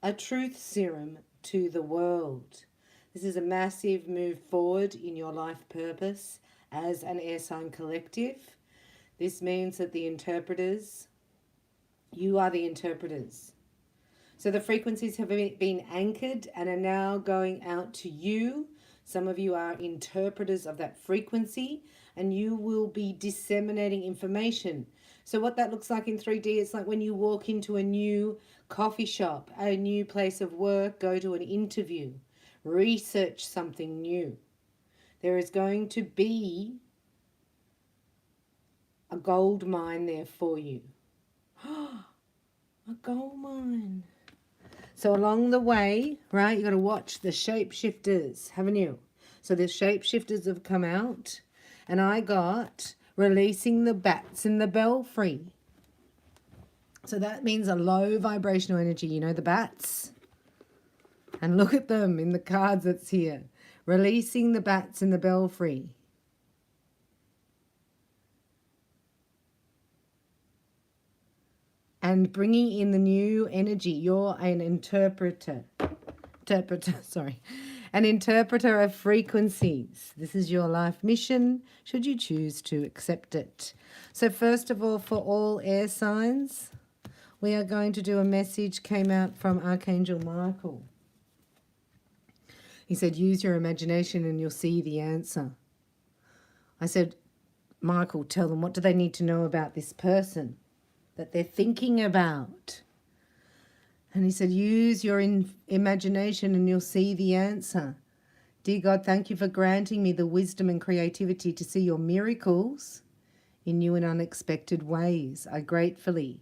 a truth serum to the world. This is a massive move forward in your life purpose as an air sign collective. This means that the interpreters, you are the interpreters. So the frequencies have been anchored and are now going out to you. Some of you are interpreters of that frequency, and you will be disseminating information. So what that looks like in 3D, it's like when you walk into a new coffee shop, a new place of work, go to an interview, research something new. There is going to be a gold mine there for you. A gold mine. So along the way, right, you got to watch the shapeshifters, haven't you? So the shapeshifters have come out, and I got releasing the bats in the belfry. So that means a low vibrational energy, you know, the bats. And look at them in the cards that's here. Releasing the bats in the belfry. And bringing in the new energy. You're an interpreter, an interpreter of frequencies. This is your life mission, should you choose to accept it. So first of all, for all air signs, we are going to do a message came out from Archangel Michael. He said, use your imagination and you'll see the answer. I said, Michael, tell them, what do they need to know about this person that they're thinking about? And he said, use your imagination and you'll see the answer. Dear God, thank you for granting me the wisdom and creativity to see your miracles in new and unexpected ways. I gratefully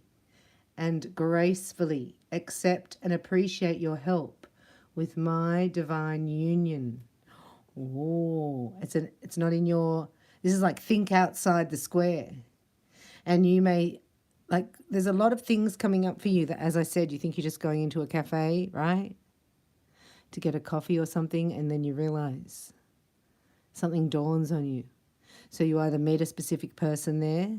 and gracefully accept and appreciate your help with my divine union. Oh, it's not in your, this is like think outside the square. And you may, like, there's a lot of things coming up for you that, as I said, you think you're just going into a cafe, right? To get a coffee or something, and then you realize something dawns on you. So you either meet a specific person there,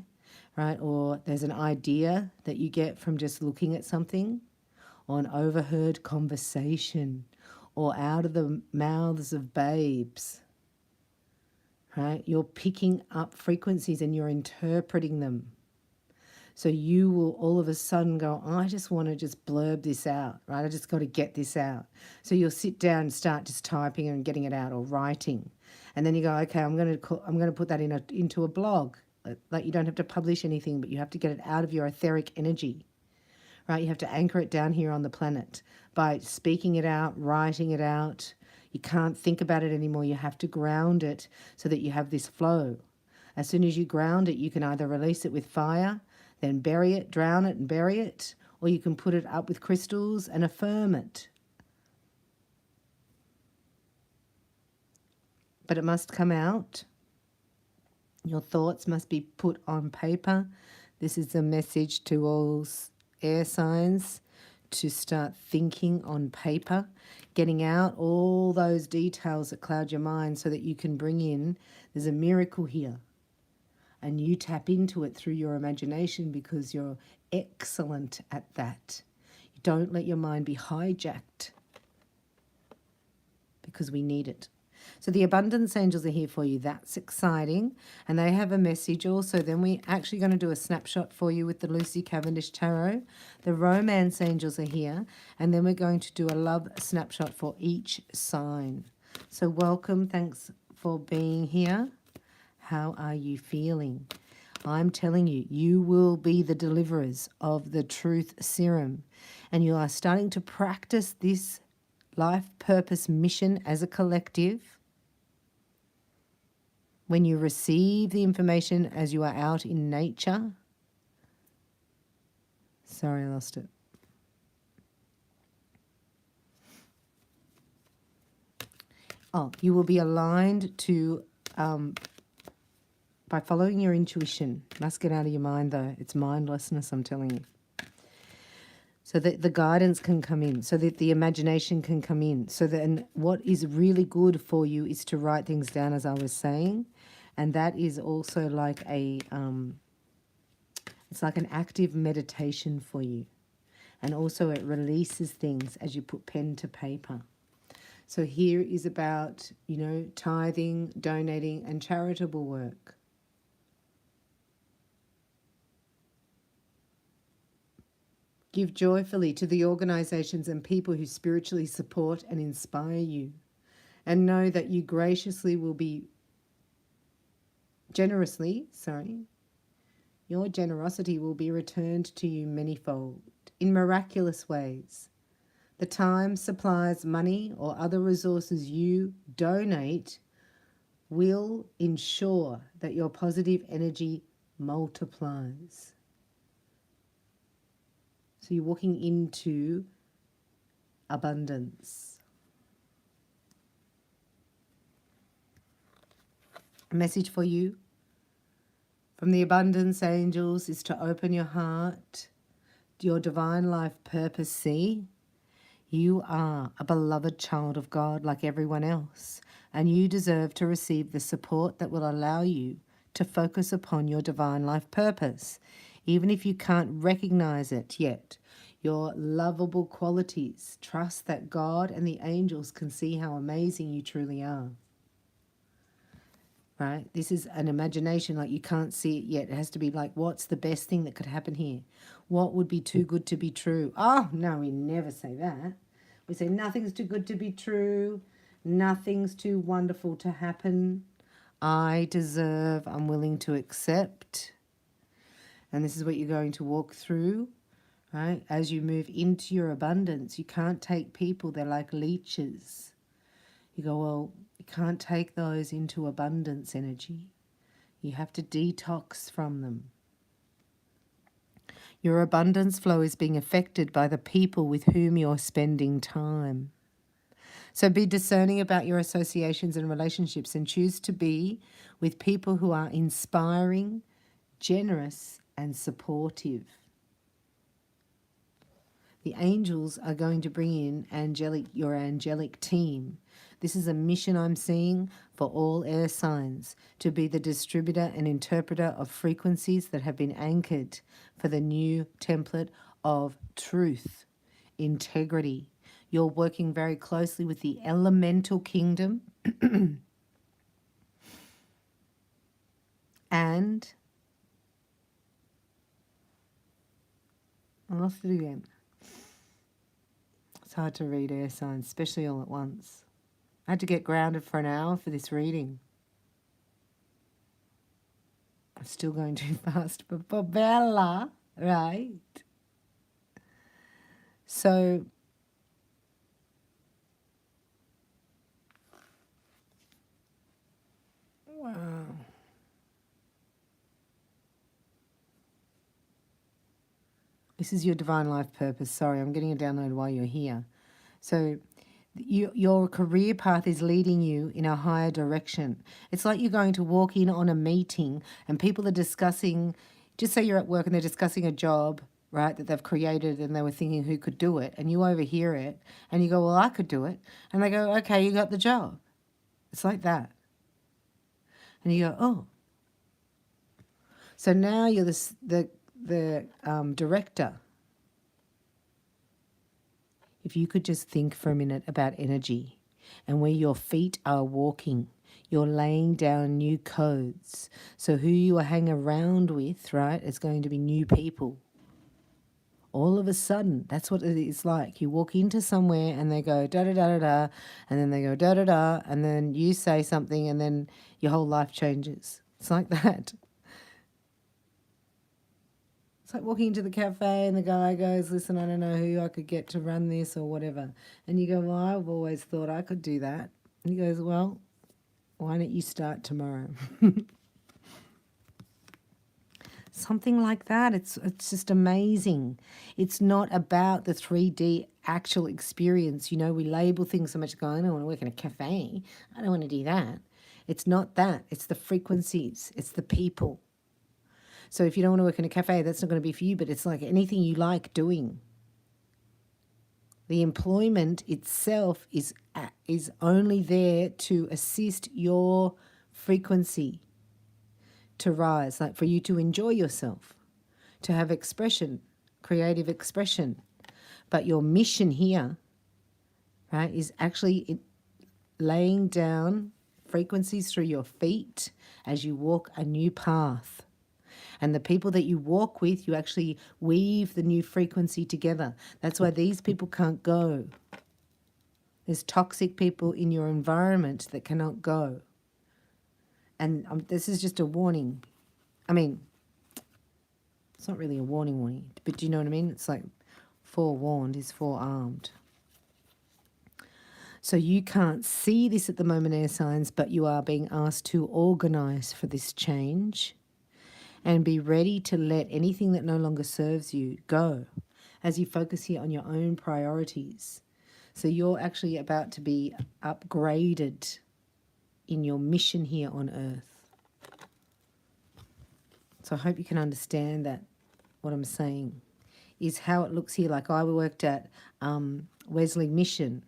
right? Or there's an idea that you get from just looking at something, or an overheard conversation, or out of the mouths of babes, right? You're picking up frequencies and you're interpreting them. So you will all of a sudden go, I just want to just blurb this out, right? I just got to get this out. So you'll sit down and start just typing and getting it out, or writing. And then you go, okay, I'm going to put that into a blog. Like, you don't have to publish anything, but you have to get it out of your etheric energy, right? You have to anchor it down here on the planet by speaking it out, writing it out. You can't think about it anymore. You have to ground it so that you have this flow. As soon as you ground it, you can either release it with fire, then bury it, drown it and bury it, or you can put it up with crystals and affirm it. But it must come out. Your thoughts must be put on paper. This is a message to all air signs to start thinking on paper, getting out all those details that cloud your mind so that you can bring in, there's a miracle here. And you tap into it through your imagination because you're excellent at that. You don't let your mind be hijacked because we need it. So the abundance angels are here for you. That's exciting. And they have a message also. Then we're actually going to do a snapshot for you with the Lucy Cavendish Tarot. The romance angels are here. And then we're going to do a love snapshot for each sign. So welcome. Thanks for being here. How are you feeling? I'm telling you, you will be the deliverers of the truth serum. And you are starting to practice this life purpose mission as a collective. When you receive the information as you are out in nature. Sorry, I lost it. Oh, you will be aligned to... by following your intuition. Must get out of your mind, though. It's mindlessness, I'm telling you. So that the guidance can come in, so that the imagination can come in. So then what is really good for you is to write things down, as I was saying. And that is also like a, it's like an active meditation for you. And also it releases things as you put pen to paper. So here is about, you know, tithing, donating, and charitable work. Give joyfully to the organizations and people who spiritually support and inspire you. And know that you your generosity will be returned to you manyfold, in miraculous ways. The time, supplies, money, or other resources you donate will ensure that your positive energy multiplies. So you're walking into abundance. A message for you from the abundance angels is to open your heart, your divine life purpose. See, you are a beloved child of God like everyone else, and you deserve to receive the support that will allow you to focus upon your divine life purpose, even if you can't recognize it yet. Your lovable qualities. Trust that God and the angels can see how amazing you truly are. Right? This is an imagination, like you can't see it yet. It has to be like, what's the best thing that could happen here? What would be too good to be true? Oh, no, we never say that. We say nothing's too good to be true. Nothing's too wonderful to happen. I deserve, I'm willing to accept. And this is what you're going to walk through, right? As you move into your abundance, you can't take people, they're like leeches. You go, well, you can't take those into abundance energy. You have to detox from them. Your abundance flow is being affected by the people with whom you're spending time. So be discerning about your associations and relationships and choose to be with people who are inspiring, generous, and supportive. The angels are going to bring in your angelic team. This is a mission I'm seeing for all air signs, to be the distributor and interpreter of frequencies that have been anchored for the new template of truth, integrity. You're working very closely with the elemental kingdom and I lost it again. It's hard to read air signs, especially all at once. I had to get grounded for an hour for this reading. I'm still going too fast for Bella, right? So, wow. This is your divine life purpose. Sorry, I'm getting a download while you're here. So your career path is leading you in a higher direction. It's like you're going to walk in on a meeting and people are discussing, just say you're at work and they're discussing a job, right, that they've created and they were thinking who could do it, and you overhear it and you go, well, I could do it. And they go, okay, you got the job. It's like that. And you go, oh. So now you're the director. If you could just think for a minute about energy and where your feet are walking, you're laying down new codes. So who you hang around with, right, is going to be new people. All of a sudden, that's what it is like. You walk into somewhere and they go da-da-da-da-da, and then they go da-da-da, and then you say something and then your whole life changes. It's like that. It's like walking into the cafe and the guy goes, listen, I don't know who I could get to run this or whatever. And you go, well, I've always thought I could do that. And he goes, well, why don't you start tomorrow? Something like that. It's just amazing. It's not about the 3D actual experience. You know, we label things so much, go, I don't want to work in a cafe. I don't want to do that. It's not that. It's the frequencies. It's the people. So if you don't want to work in a cafe, that's not going to be for you, but it's like anything you like doing. The employment itself is only there to assist your frequency to rise, like for you to enjoy yourself, to have expression, creative expression. But your mission here, right, is actually laying down frequencies through your feet as you walk a new path. And the people that you walk with, you actually weave the new frequency together. That's why these people can't go. There's toxic people in your environment that cannot go. And this is just a warning. I mean, it's not really a warning, but do you know what I mean? It's like forewarned is forearmed. So you can't see this at the moment, air signs, but you are being asked to organize for this change and be ready to let anything that no longer serves you go as you focus here on your own priorities. So you're actually about to be upgraded in your mission here on Earth. So I hope you can understand that what I'm saying is how it looks here. Like I worked at Wesley Mission,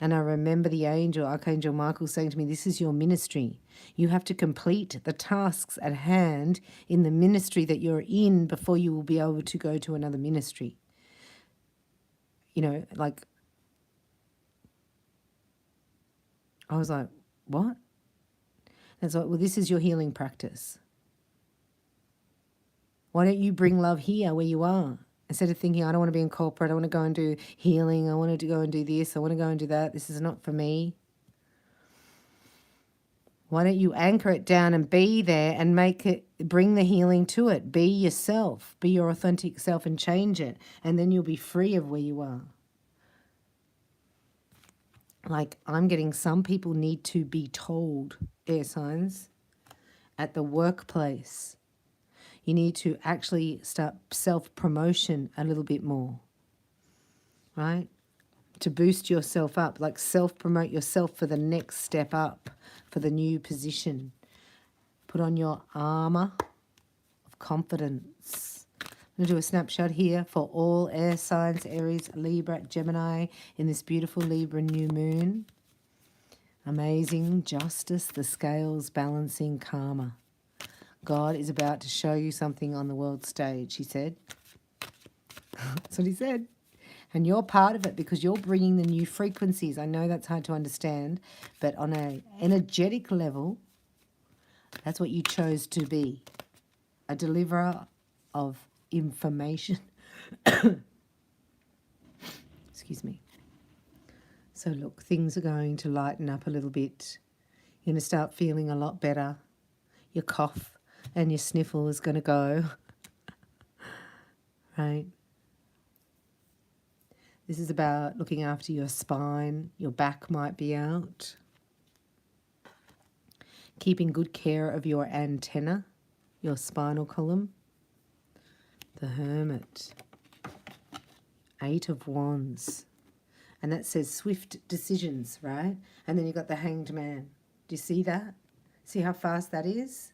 and I remember the angel, Archangel Michael, saying to me, this is your ministry. You have to complete the tasks at hand in the ministry that you're in before you will be able to go to another ministry. You know, like, I was like, what? And it's like, well, this is your healing practice. Why don't you bring love here where you are? Instead of thinking, I don't want to be in corporate, I want to go and do healing, I want to go and do this, I want to go and do that, this is not for me. Why don't you anchor it down and be there and make it, bring the healing to it. Be yourself, be your authentic self and change it. And then you'll be free of where you are. Like I'm getting some people need to be told, air signs, at the workplace. You need to actually start self-promotion a little bit more, right? To boost yourself up, like self-promote yourself for the next step up, for the new position. Put on your armor of confidence. I'm going to do a snapshot here for all air signs, Aries, Libra, Gemini, in this beautiful Libra new moon. Amazing justice, the scales balancing karma. God is about to show you something on the world stage, he said. That's what he said. And you're part of it because you're bringing the new frequencies. I know that's hard to understand, but on an energetic level, that's what you chose to be. A deliverer of information. Excuse me. So look, things are going to lighten up a little bit. You're going to start feeling a lot better. Your cough and your sniffle is going to go. Right? This is about looking after your spine. Your back might be out. Keeping good care of your antenna, your spinal column. The Hermit. 8 of Wands. And that says swift decisions, right? And then you've got the Hanged Man. Do you see that? See how fast that is?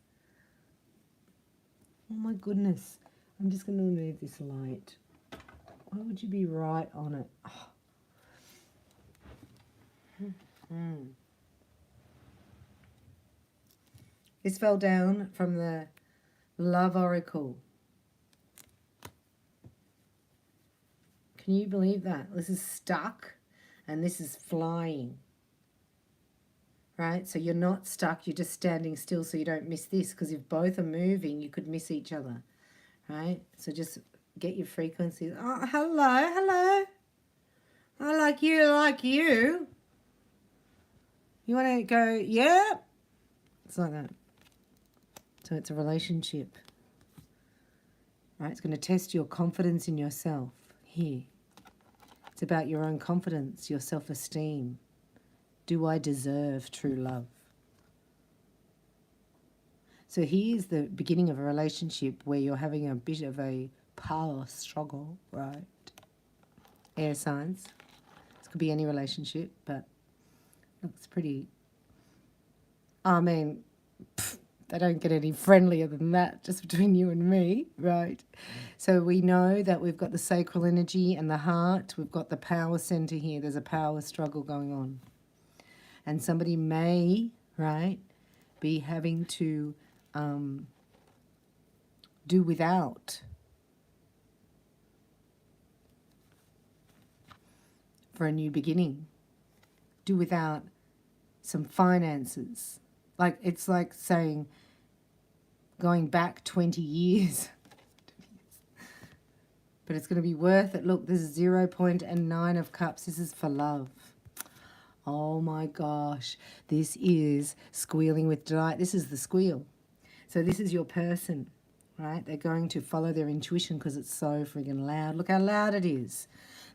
Oh my goodness. I'm just going to remove this light. Why would you be right on it? Oh. This fell down from the Love Oracle. Can you believe that? This is stuck and this is flying. Right? So you're not stuck, you're just standing still so you don't miss this, because if both are moving, you could miss each other. Right? So just get your frequencies. Oh, hello, hello. I like you, I like you. You want to go, yeah? It's like that. So it's a relationship. Right? It's going to test your confidence in yourself here. It's about your own confidence, your self-esteem. Do I deserve true love? So here's the beginning of a relationship where you're having a bit of a power struggle, right? Air signs. This could be any relationship, but looks pretty... I mean, they don't get any friendlier than that, just between you and me, right? So we know that we've got the sacral energy and the heart. We've got the power center here. There's a power struggle going on. And somebody may, right, be having to do without for a new beginning. Do without some finances. Like, it's like saying going back 20 years. But it's going to be worth it. Look, this is 0.9 of cups. This is for love. Oh my gosh. This is squealing with delight. This is the squeal. So this is your person, right? They're going to follow their intuition because it's so friggin' loud. Look how loud it is.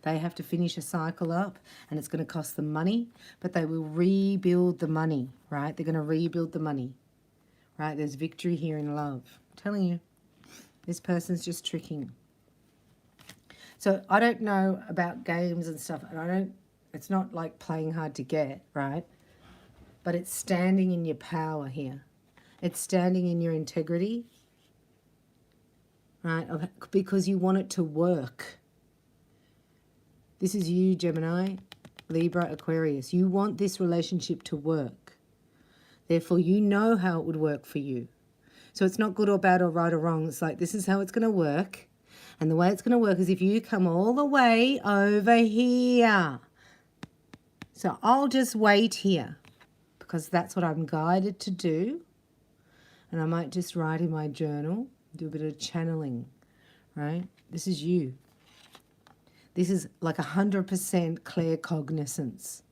They have to finish a cycle up and it's going to cost them money, but they will rebuild the money, right? They're going to rebuild the money, right? There's victory here in love. I'm telling you, this person's just tricking. So I don't know about games and stuff, and it's not like playing hard to get, right? But it's standing in your power here. It's standing in your integrity, right? Because you want it to work. This is you, Gemini, Libra, Aquarius. You want this relationship to work. Therefore, you know how it would work for you. So it's not good or bad or right or wrong. It's like, this is how it's going to work. And the way it's going to work is if you come all the way over here. So I'll just wait here because that's what I'm guided to do. And I might just write in my journal, do a bit of channeling, right? This is you. This is like 100% claircognizance.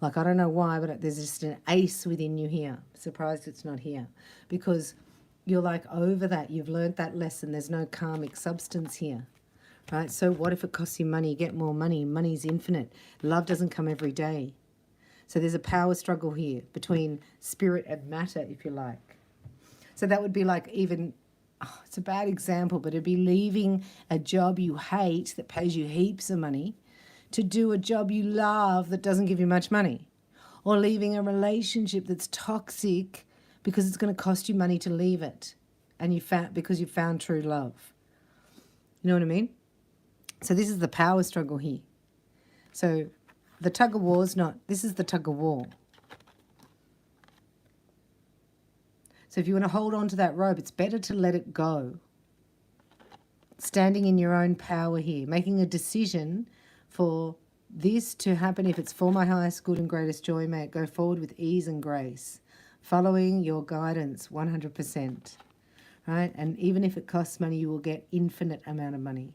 Like, I don't know why, but there's just an ace within you here. Surprised it's not here. Because you're like over that. You've learned that lesson. There's no karmic substance here, right? So what if it costs you money? You get more money. Money's infinite. Love doesn't come every day. So there's a power struggle here between spirit and matter, if you like. So that would be like even, it's a bad example, but it'd be leaving a job you hate that pays you heaps of money to do a job you love that doesn't give you much money. Or leaving a relationship that's toxic because it's going to cost you money to leave it, and because you found true love. You know what I mean? So this is the power struggle here. So the tug of war is not, this is the tug of war. So if you want to hold on to that rope, it's better to let it go. Standing in your own power here, making a decision for this to happen. If it's for my highest good and greatest joy, may it go forward with ease and grace. Following your guidance 100%, right? And even if it costs money, you will get infinite amount of money,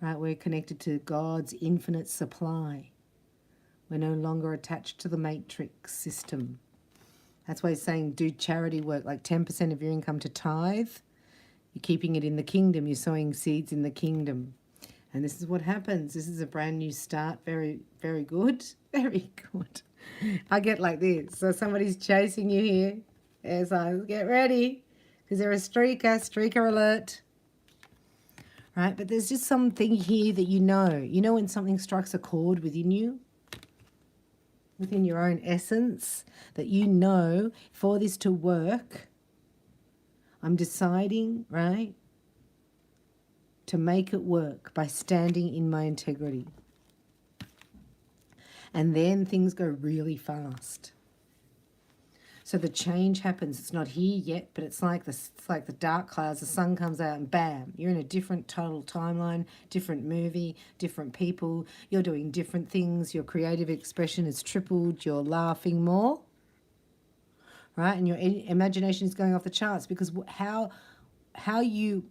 right? We're connected to God's infinite supply. We're no longer attached to the matrix system. That's why he's saying do charity work, like 10% of your income to tithe. You're keeping it in the kingdom. You're sowing seeds in the kingdom. And this is what happens. This is a brand new start. Very, very good. Very good. I get like this. So somebody's chasing you here. As I get ready. Because they're a streaker. Streaker alert. Right? But there's just something here that you know. You know when something strikes a chord within you? Within your own essence. That you know for this to work, I'm deciding, right, to make it work by standing in my integrity. And then things go really fast. So the change happens. It's not here yet, but it's like the dark clouds. The sun comes out and bam, you're in a different total timeline, different movie, different people. You're doing different things. Your creative expression is tripled. You're laughing more, right? And your imagination is going off the charts because how you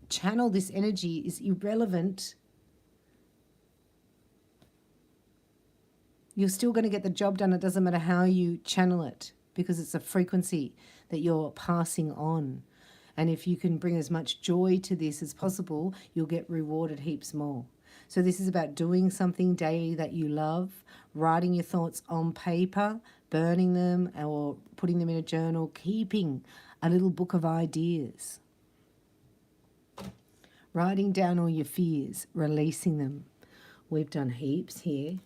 channel this energy is irrelevant. You're still going to get the job done. It doesn't matter how you channel it because it's a frequency that you're passing on. And if you can bring as much joy to this as possible, you'll get rewarded heaps more. So this is about doing something daily that you love, writing your thoughts on paper, burning them or putting them in a journal, keeping a little book of ideas. Writing down all your fears, releasing them. We've done heaps here.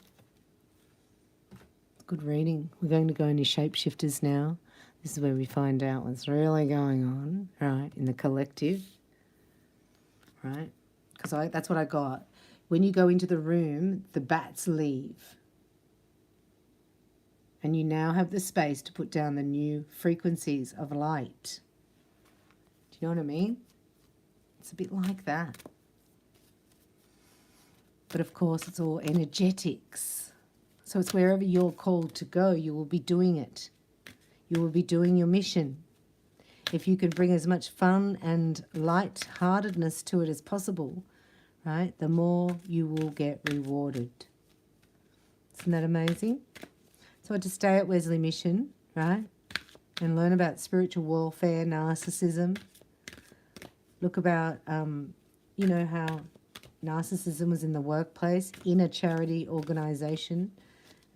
Good reading. We're going to go into shapeshifters now. This is where we find out what's really going on, right, in the collective, right? Because that's what I got. When you go into the room, the bats leave. And you now have the space to put down the new frequencies of light. Do you know what I mean? It's a bit like that. But of course, it's all energetics. So it's wherever you're called to go, you will be doing it. You will be doing your mission. If you can bring as much fun and light-heartedness to it as possible, right, the more you will get rewarded. Isn't that amazing? So to stay at Wesley Mission, right, and learn about spiritual warfare, narcissism, look about, you know, how narcissism was in the workplace, in a charity organisation,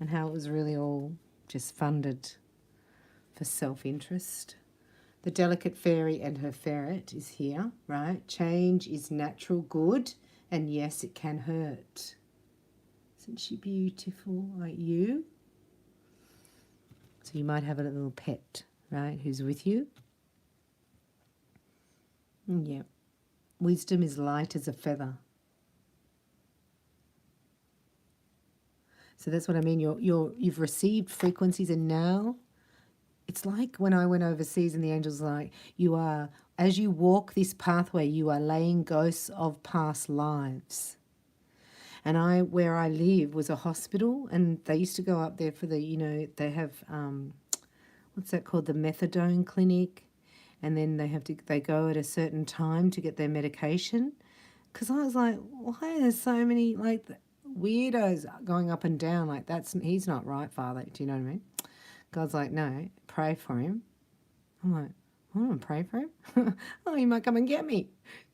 and how it was really all just funded for self-interest. The delicate fairy and her ferret is here, right? Change is natural good, and yes, it can hurt. Isn't she beautiful like you? So you might have a little pet, right, who's with you. Yeah. Wisdom is light as a feather. So that's what I mean. You've received frequencies, and now it's like when I went overseas and the angels were like, you are, as you walk this pathway, you are laying ghosts of past lives. And where I live was a hospital, and they used to go up there for the, you know, they have, what's that called, the methadone clinic, and then they go at a certain time to get their medication. Because I was like, why are there so many, like, weirdos going up and down? Like, he's not right, Father. Do you know what I mean? God's like, no, pray for him. I'm like, I don't want to pray for him. Oh, he might come and get me.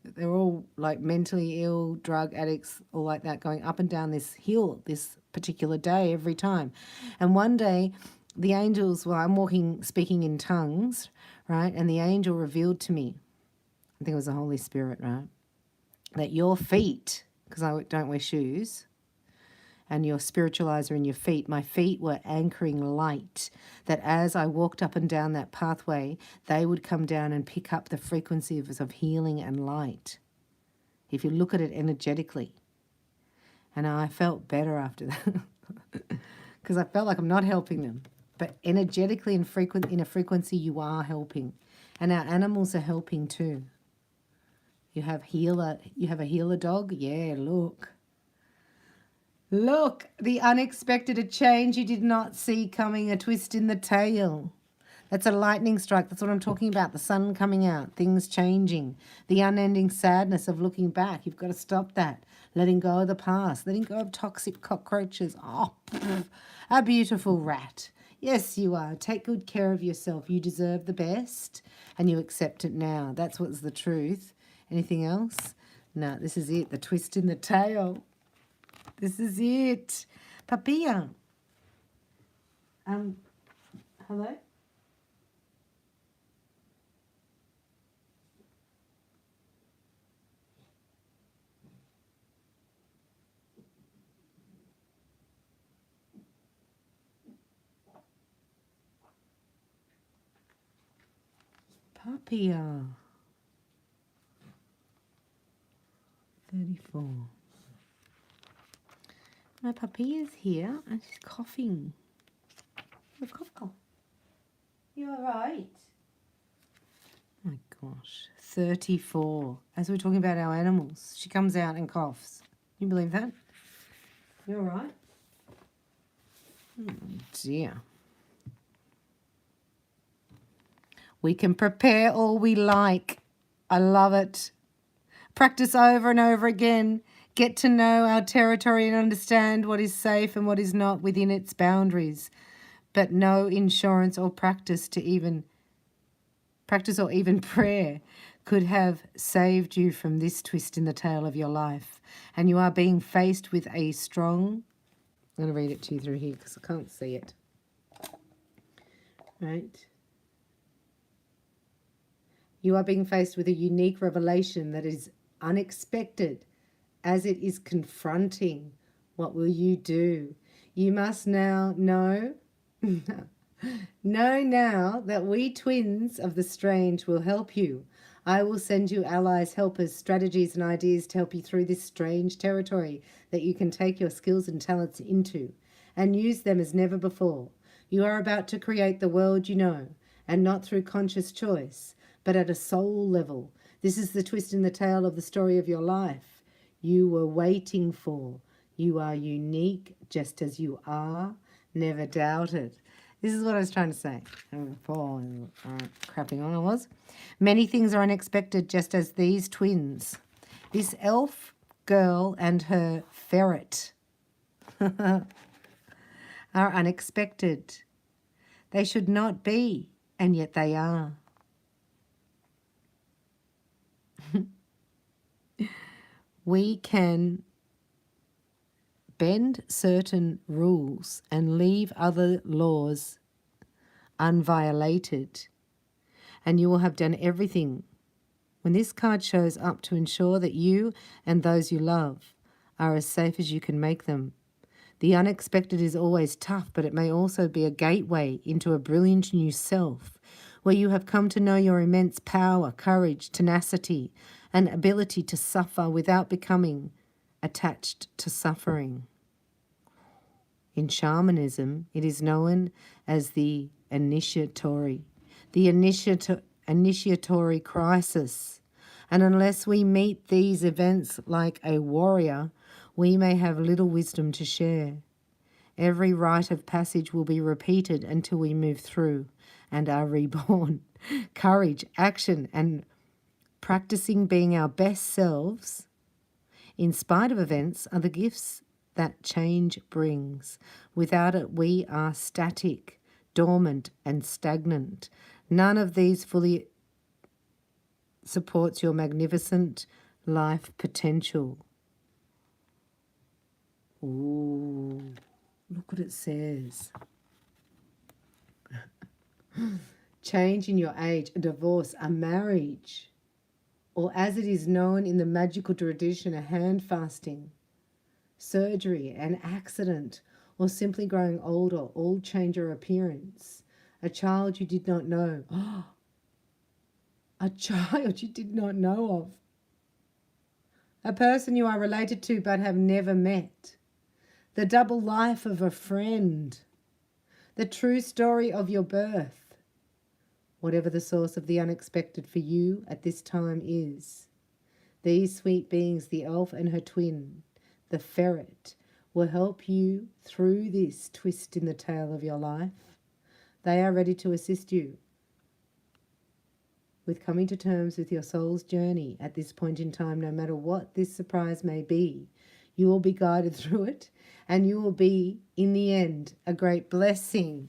They're all like mentally ill, drug addicts, all like that, going up and down this hill this particular day every time. And one day, the angels, well, I'm walking, speaking in tongues, right? And the angel revealed to me, I think it was the Holy Spirit, right? That your feet, because I don't wear shoes, and your spiritualizer in your feet, my feet were anchoring light, that as I walked up and down that pathway, they would come down and pick up the frequencies of healing and light, if you look at it energetically. And I felt better after that, because I felt like I'm not helping them. But energetically and in a frequency, you are helping. And our animals are helping too. You have a healer dog? Yeah, look. Look, the unexpected, a change you did not see coming, a twist in the tail. That's a lightning strike. That's what I'm talking about. The sun coming out, things changing, the unending sadness of looking back. You've got to stop that. Letting go of the past, letting go of toxic cockroaches. Oh, a beautiful rat. Yes, you are. Take good care of yourself. You deserve the best, and you accept it now. That's what's the truth. Anything else? No, this is it. The twist in the tail. This is it. Papilla. Hello? Papilla. 34. My puppy is here and she's coughing. Cough. You all right? Oh my gosh. 34. As we're talking about our animals, she comes out and coughs. You believe that? You all right? Oh dear. We can prepare all we like. I love it. Practice over and over again. Get to know our territory and understand what is safe and what is not within its boundaries. But no insurance or practice or even prayer could have saved you from this twist in the tail of your life. And you are being faced with a strong... I'm going to read it to you through here because I can't see it. Right? You are being faced with a unique revelation that is unexpected as it is confronting. What will you do? You must now know, know now that we twins of the strange will help you. I will send you allies, helpers, strategies and ideas to help you through this strange territory that you can take your skills and talents into and use them as never before. You are about to create the world you know, and not through conscious choice, but at a soul level. This is the twist in the tail of the story of your life you were waiting for. You are unique just as you are. Never doubt it. This is what I was trying to say. Crapping on I was. Many things are unexpected, just as these twins. This elf girl and her ferret are unexpected. They should not be, and yet they are. We can bend certain rules and leave other laws unviolated, and you will have done everything. When this card shows up to ensure that you and those you love are as safe as you can make them. The unexpected is always tough, but it may also be a gateway into a brilliant new self, where you have come to know your immense power, courage, tenacity, and ability to suffer without becoming attached to suffering. In shamanism, it is known as the initiatory crisis. And unless we meet these events like a warrior, we may have little wisdom to share. Every rite of passage will be repeated until we move through and are reborn. Courage, action, and practicing being our best selves in spite of events are the gifts that change brings. Without it, we are static, dormant, and stagnant. None of these fully supports your magnificent life potential. Ooh, look what it says. Change in your age, a divorce, a marriage, or as it is known in the magical tradition, a hand fasting, surgery, an accident, or simply growing older, all change your appearance. A child you did not know. A child you did not know of. A person you are related to but have never met. The double life of a friend. The true story of your birth. Whatever the source of the unexpected for you at this time is. These sweet beings, the elf and her twin, the ferret, will help you through this twist in the tale of your life. They are ready to assist you with coming to terms with your soul's journey at this point in time. No matter what this surprise may be, you will be guided through it, and you will be, in the end, a great blessing.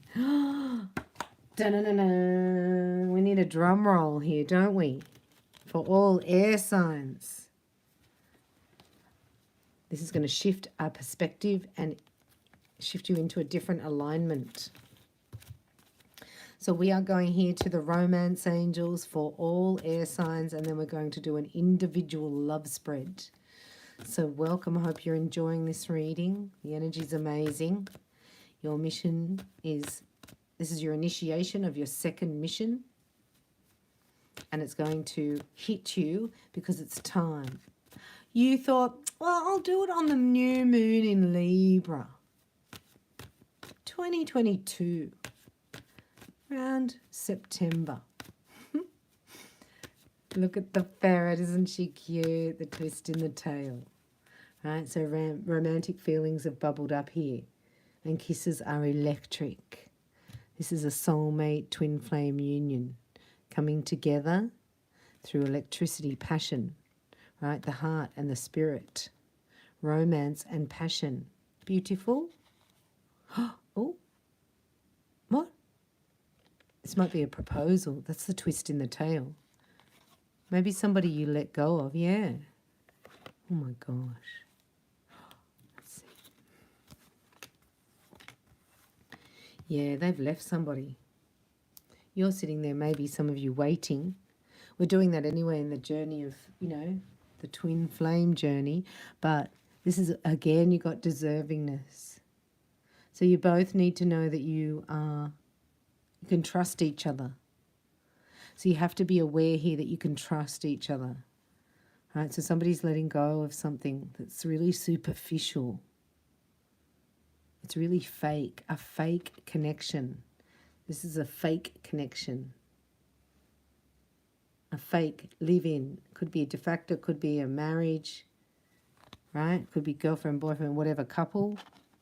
Da-na-na-na. We need a drum roll here, don't we? For all air signs. This is going to shift our perspective and shift you into a different alignment. So we are going here to the romance angels for all air signs, and then we're going to do an individual love spread. So welcome. I hope you're enjoying this reading. The energy is amazing. Your mission is, this is your initiation of your second mission. And it's going to hit you because it's time. You thought, well, I'll do it on the new moon in Libra. 2022. Around September. Look at the ferret, isn't she cute? The twist in the tail. Right, so romantic feelings have bubbled up here. And kisses are electric. This is a soulmate twin flame union coming together through electricity, passion, right? The heart and the spirit. Romance and passion. Beautiful. Oh, what? This might be a proposal. That's the twist in the tail. Maybe somebody you let go of, yeah. Oh my gosh. Let's see. Yeah, they've left somebody. You're sitting there, maybe some of you waiting. We're doing that anyway in the journey of, you know, the twin flame journey. But this is, again, you got deservingness. So you both need to know that you can trust each other. So you have to be aware here that you can trust each other. Right? So somebody's letting go of something that's really superficial. It's really fake, a fake connection. This is a fake connection. A fake live-in. Could be a de facto, could be a marriage. right? Could be girlfriend, boyfriend, whatever, couple,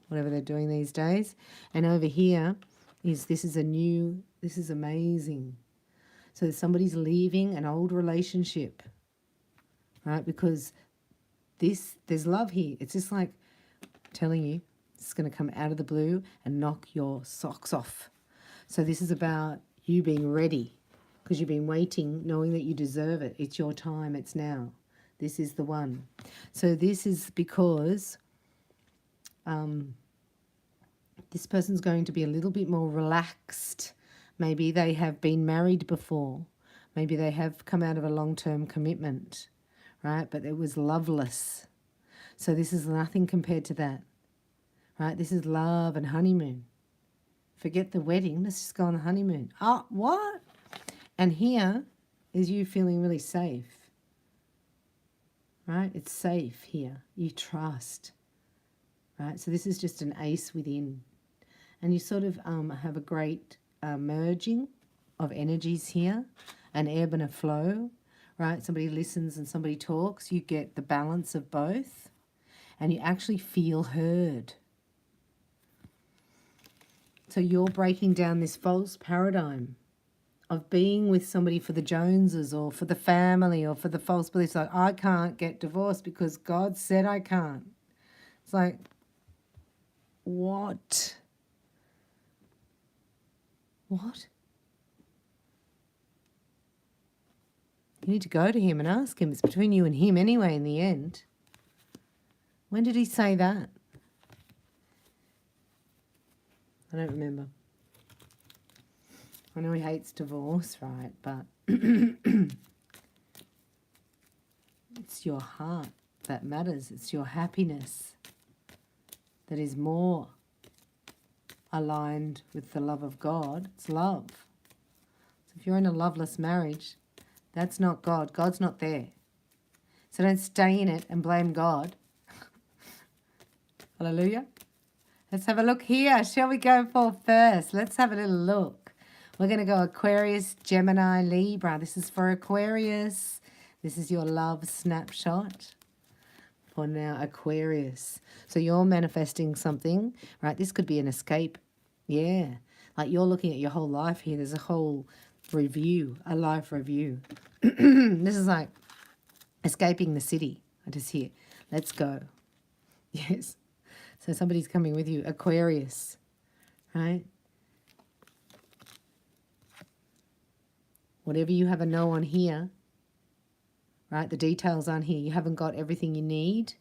whatever they're doing these days. And over here is this is amazing. So somebody's leaving an old relationship, right? Because there's love here. It's just like telling you it's going to come out of the blue and knock your socks off. So this is about you being ready because you've been waiting, knowing that you deserve it. It's your time. It's now. This is the one. So this is because this person's going to be a little bit more relaxed. Maybe they have been married before. Maybe they have come out of a long-term commitment, right? But it was loveless. So this is nothing compared to that, right? This is love and honeymoon. Forget the wedding. Let's just go on the honeymoon. Oh, what? And here is you feeling really safe, right? It's safe here. You trust, right? So this is just an ace within. And you sort of have a great merging of energies here, an ebb and a flow, right? Somebody listens and somebody talks. You get the balance of both, and you actually feel heard. So you're breaking down this false paradigm of being with somebody for the Joneses or for the family or for the false beliefs like, I can't get divorced because God said I can't. It's like, what? What? You need to go to him and ask him. It's between you and him anyway in the end. When did he say that? I don't remember. I know he hates divorce, right? But it's your heart that matters. It's your happiness that is more aligned with the love of God. It's love. So if you're in a loveless marriage, that's not God. God's not there. So don't stay in it and blame God. Hallelujah. Let's have a look here. Shall we go for first? Let's have a little look. We're going to go Aquarius, Gemini, Libra. This is for Aquarius. This is your love snapshot for now, Aquarius. So you're manifesting something, right? This could be an escape. Yeah. Like you're looking at your whole life here. There's a whole review, a life review. This is like escaping the city. I just hear, let's go. Yes. So somebody's coming with you, Aquarius, right? Whatever you have a no on here, right? The details aren't here. You haven't got everything you need,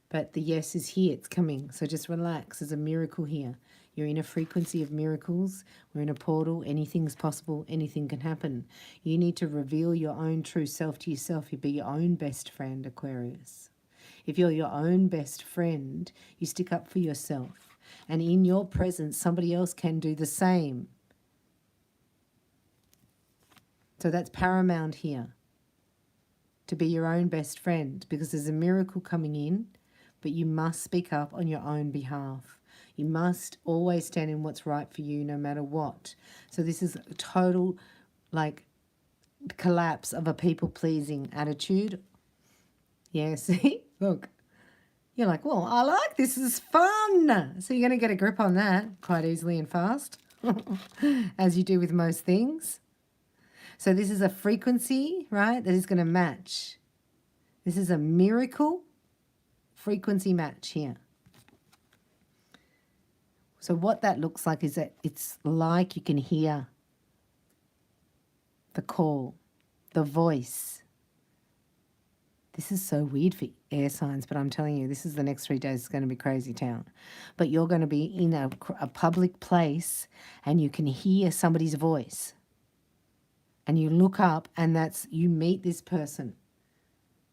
but the yes is here. It's coming. So just relax. There's a miracle here. You're in a frequency of miracles. We're in a portal. Anything's possible. Anything can happen. You need to reveal your own true self to yourself. You be your own best friend, Aquarius. If you're your own best friend, you stick up for yourself. And in your presence, somebody else can do the same. So that's paramount here. To be your own best friend, because there's a miracle coming in, but you must speak up on your own behalf. You must always stand in what's right for you no matter what. So this is a total like collapse of a people-pleasing attitude. Yeah, see? Look. You're like, well, I like this. This is fun. So you're going to get a grip on that quite easily and fast, as you do with most things. So this is a frequency, right, that is going to match. This is a miracle frequency match here. So what that looks like is that it's like you can hear the call, the voice. This is so weird for air signs, but I'm telling you, this is the next 3 days. It's going to be crazy town. But you're going to be in a public place and you can hear somebody's voice. And you look up and you meet this person,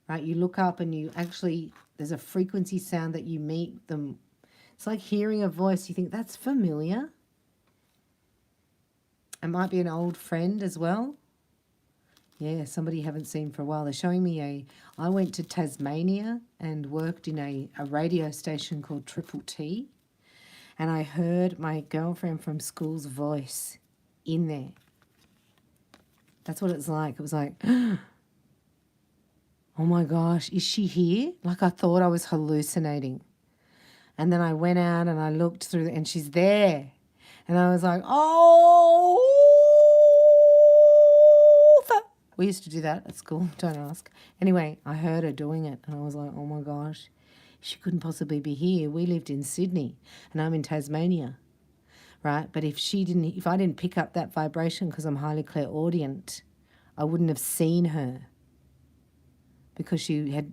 right? You look up and you actually, there's a frequency sound that you meet them. It's like hearing a voice. You think, that's familiar. It might be an old friend as well. Yeah, somebody you haven't seen for a while. They're showing me I went to Tasmania and worked in a radio station called Triple T. And I heard my girlfriend from school's voice in there. That's what it's like. It was like, oh my gosh, is she here? Like I thought I was hallucinating. And then I went out and I looked through and she's there. And I was like, oh, we used to do that at school, don't ask. Anyway, I heard her doing it and I was like, oh my gosh, she couldn't possibly be here. We lived in Sydney and I'm in Tasmania, right? But if I didn't pick up that vibration because I'm highly clairaudient, I wouldn't have seen her because she had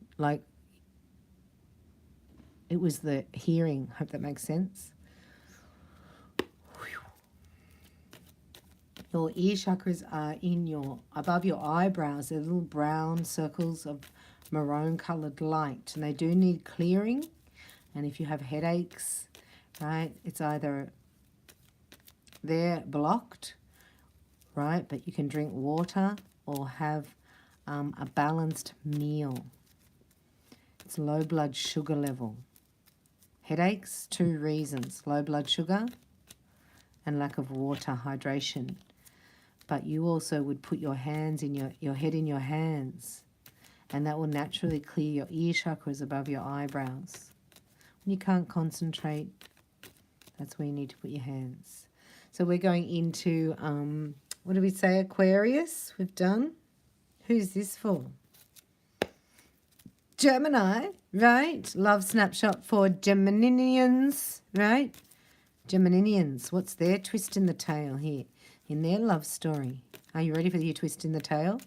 it was the hearing. Hope that makes sense. Your ear chakras are above your eyebrows. They're little brown circles of maroon coloured light, and they do need clearing. And if you have headaches, right, it's either they're blocked, right, but you can drink water or have a balanced meal. It's low blood sugar level. Headaches, 2 reasons: low blood sugar and lack of water, hydration. But you also would put your hands in your head in your hands, and that will naturally clear your ear chakras above your eyebrows. When you can't concentrate, that's where you need to put your hands. So we're going into, what do we say, Aquarius? We've done. Who's this for? Gemini, right? Love snapshot for Geminians, right? Geminians, what's their twist in the tail here in their love story? Are you ready for your twist in the tail?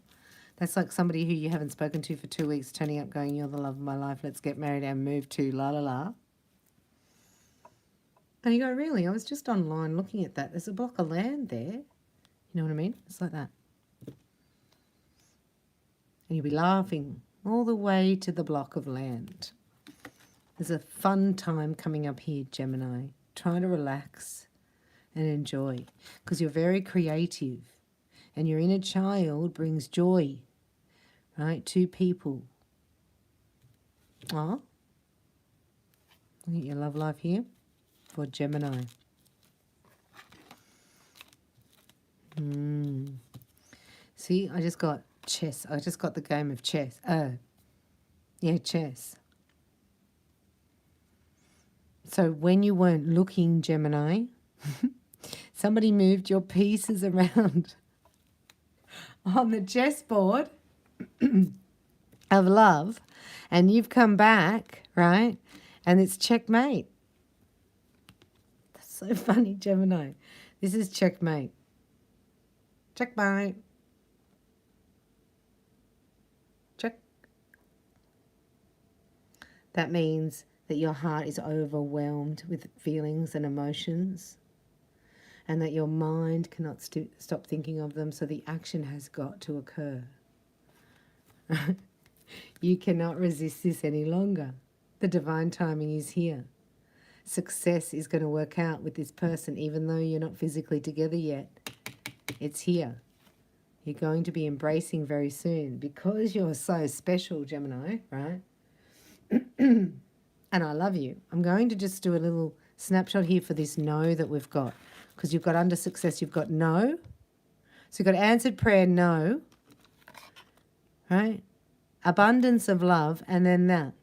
That's like somebody who you haven't spoken to for 2 weeks turning up going, you're the love of my life, let's get married and move to la la la. And you go, really? I was just online looking at that. There's a block of land there. You know what I mean? It's like that. And you'll be laughing all the way to the block of land. There's a fun time coming up here, Gemini. Try to relax and enjoy because you're very creative and your inner child brings joy, right, to people. Oh, look at your love life here for Gemini. See, I just got chess. I just got the game of chess. Yeah, chess. So when you weren't looking, Gemini, somebody moved your pieces around on the chessboard of love, and you've come back, right? And it's checkmate. That's so funny, Gemini. This is checkmate. Checkmate. Check. That means that your heart is overwhelmed with feelings and emotions, and that your mind cannot stop thinking of them, so the action has got to occur. You cannot resist this any longer. The divine timing is here. Success is going to work out with this person, even though you're not physically together yet. It's here. You're going to be embracing very soon because you're so special, Gemini, right? And I love you. I'm going to just do a little snapshot here for this no that we've got, because you've got under success, you've got no. So you've got answered prayer, no, right? Abundance of love, and then that.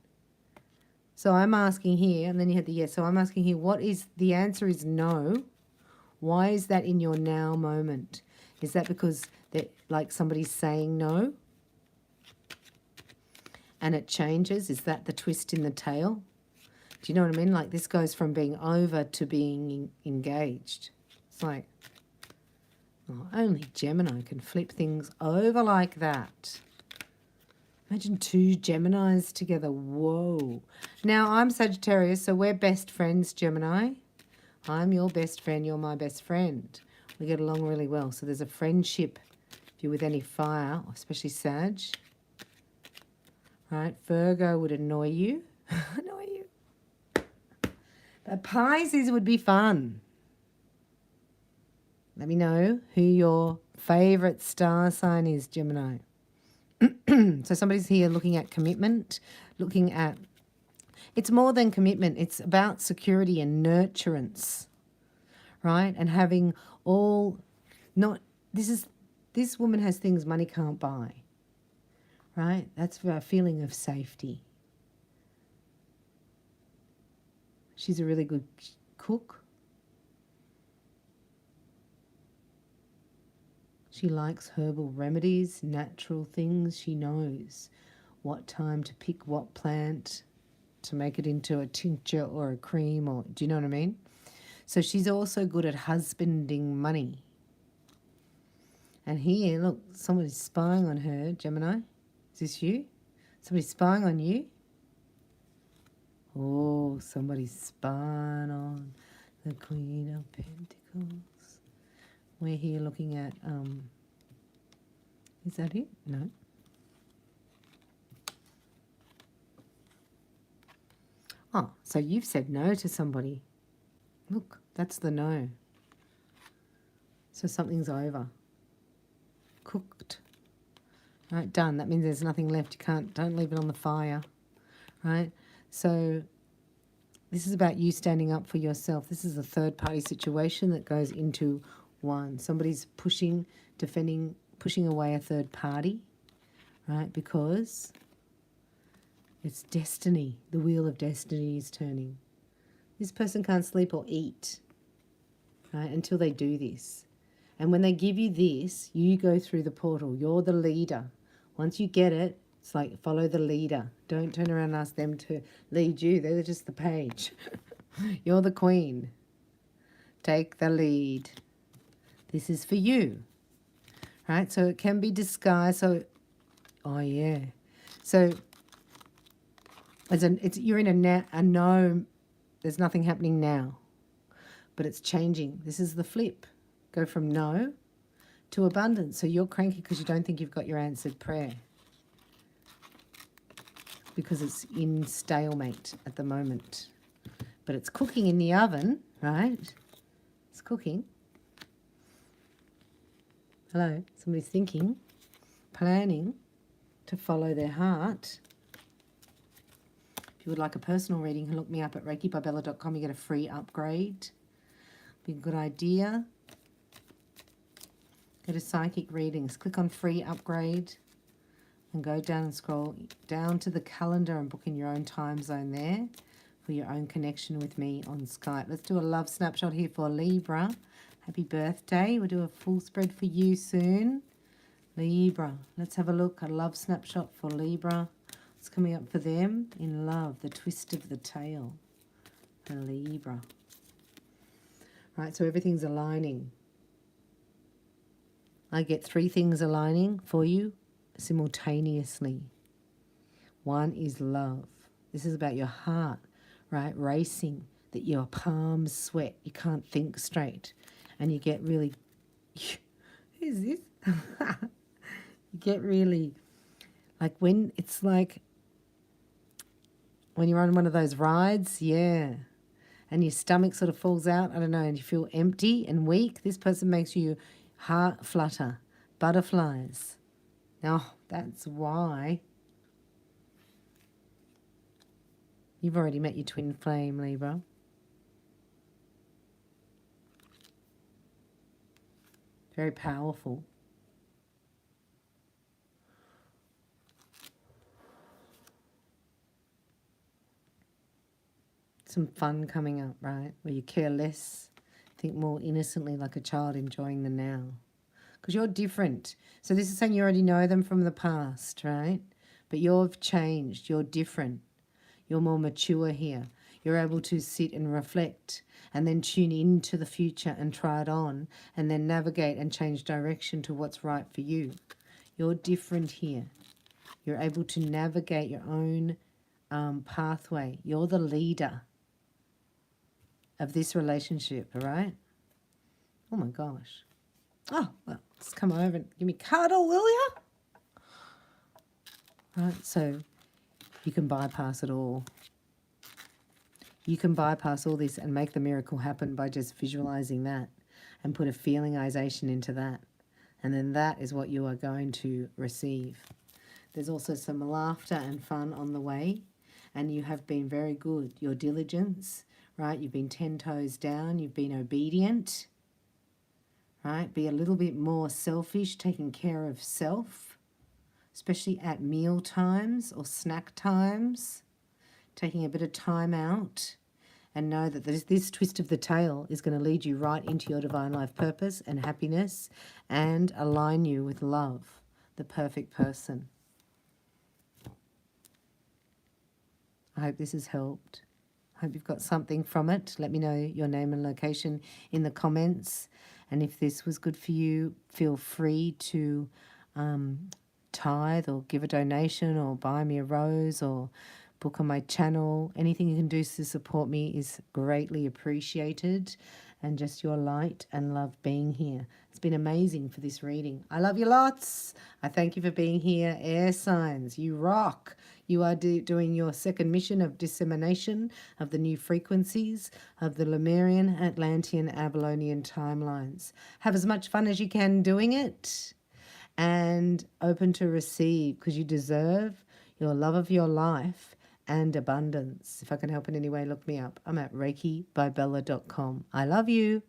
So I'm asking here, and then you had the yes. So I'm asking here, what is, the answer is no. Why is that in your now moment? Is that because like somebody's saying no? And it changes? Is that the twist in the tail? Do you know what I mean? Like this goes from being over to being engaged. It's like, oh, only Gemini can flip things over like that. Imagine 2 Geminis together. Whoa. Now, I'm Sagittarius, so we're best friends, Gemini. I'm your best friend. You're my best friend. We get along really well. So there's a friendship if you're with any fire, especially Sag. Right? Virgo would annoy you. Annoy you. But Pisces would be fun. Let me know who your favourite star sign is, Gemini. So somebody's here looking at commitment, looking at, it's more than commitment, it's about security and nurturance, right? And having all, this woman has things money can't buy, right? That's for a feeling of safety. She's a really good cook. She likes herbal remedies, natural things. She knows what time to pick what plant to make it into a tincture or a cream, or do you know what I mean? So she's also good at husbanding money. And here, look, somebody's spying on her, Gemini. Is this you? Somebody's spying on you? Oh, somebody's spying on the Queen of Pentacles. We're here looking at, is that it? No. Oh, so you've said no to somebody. Look, that's the no. So something's over. Cooked. Right, done. That means there's nothing left. Don't leave it on the fire. Right? So this is about you standing up for yourself. This is a third party situation that goes into one. Somebody's pushing, defending, pushing away a third party, right? Because it's destiny. The wheel of destiny is turning. This person can't sleep or eat, right, until they do this. And when they give you this, you go through the portal. You're the leader. Once you get it, it's like follow the leader. Don't turn around and ask them to lead you. They're just the page. You're the queen. Take the lead. This is for you. Right? So it can be disguised. So, oh yeah. So you're in a no, there's nothing happening now. But it's changing. This is the flip. Go from no to abundance. So you're cranky because you don't think you've got your answered prayer. Because it's in stalemate at the moment. But it's cooking in the oven, right? It's cooking. Hello, somebody's thinking, planning to follow their heart. If you would like a personal reading, look me up at reikibybella.com. You get a free upgrade. Be a good idea. Go to psychic readings. Click on free upgrade. And go down and scroll down to the calendar and book in your own time zone there for your own connection with me on Skype. Let's do a love snapshot here for Libra. Happy birthday. We'll do a full spread for you soon. Libra. Let's have a look. A love snapshot for Libra. What's coming up for them in love? The twist of the tail for Libra. Right, so everything's aligning. I get 3 things aligning for you simultaneously. One is love. This is about your heart, right? Racing, that your palms sweat. You can't think straight. And you get really, who's this? You get really, like when it's like, when you're on one of those rides, yeah. And your stomach sort of falls out, I don't know, and you feel empty and weak. This person makes you heart flutter, butterflies. Now, that's why you've already met your twin flame, Libra. Very powerful. Some fun coming up, right? Where you care less, think more innocently like a child enjoying the now. Because you're different. So this is saying you already know them from the past, right? But you've changed. You're different. You're more mature here. You're able to sit and reflect and then tune into the future and try it on and then navigate and change direction to what's right for you. You're different here. You're able to navigate your own pathway. You're the leader of this relationship, all right? Oh, my gosh. Oh, well, just come over and give me a cuddle, will you? Right, so you can bypass it all. You can bypass all this and make the miracle happen by just visualizing that and put a feelingization into that. And then that is what you are going to receive. There's also some laughter and fun on the way. And you have been very good. Your diligence, right? You've been 10 toes down. You've been obedient, right? Be a little bit more selfish, taking care of self, especially at meal times or snack times, taking a bit of time out, and know that this twist of the tail is going to lead you right into your divine life purpose and happiness and align you with love, the perfect person. I hope this has helped. I hope you've got something from it. Let me know your name and location in the comments. And if this was good for you, feel free to tithe or give a donation or buy me a rose or book on my channel. Anything you can do to support me is greatly appreciated. And just your light and love being here. It's been amazing for this reading. I love you lots. I thank you for being here. Air signs, you rock. You are doing your second mission of dissemination of the new frequencies of the Lemurian, Atlantean, Babylonian timelines. Have as much fun as you can doing it and open to receive, because you deserve your love of your life and abundance. If I can help in any way, look me up. I'm at reikibybella.com. I love you.